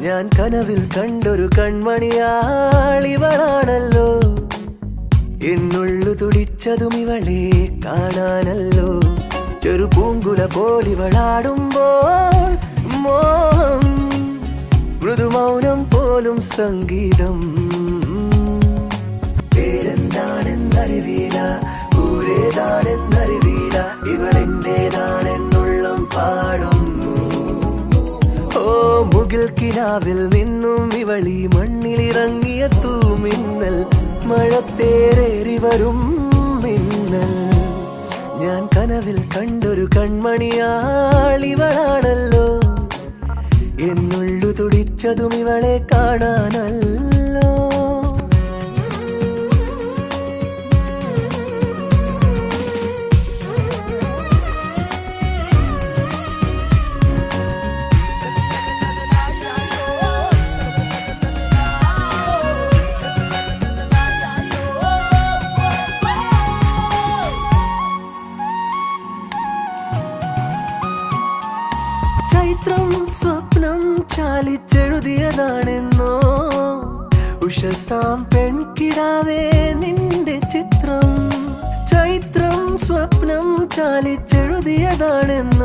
ഞാൻ കനവിൽ കണ്ടൊരു കൺമണിയാളിവളാണല്ലോ. എന്നുള്ളു തുടിച്ചതും ഇവളെ കാണാനല്ലോ. ചെറു പൂങ്കുല പോലിവളാടുമ്പോൾ മോഹം, മൃദുമൗനം പോലും സംഗീതം. പേരെന്താണെന്നറിവീല, ഊരേതാണെന്നറിവീല, ഇവളെന്റേതാണെന്നുള്ളം പാടുന്നു. ഓ മുകിൽ കിനാവിൽ നിന്നും ഇവളി മണ്ണിലിറങ്ങിയ തൂമിന്നൽ, മഴത്തേറേറി വരും മിന്നൽ. ഞാൻ കനവിൽ കണ്ടൊരു കൺമണിയാളിവളാണല്ലോ. എന്നുള്ളു തുടിച്ചതും ഇവളെ കാണാനല്ലോ. ചൈത്രം സ്വപ്നം ചാലിച്ചെഴുതിയതാണെന്നോ, ഉഷസാം പെൺകിടാവേ നിന്റെ ചിത്രം. ചൈത്രം സ്വപ്നം ചാലിച്ചെഴുതിയതാണെന്നോ.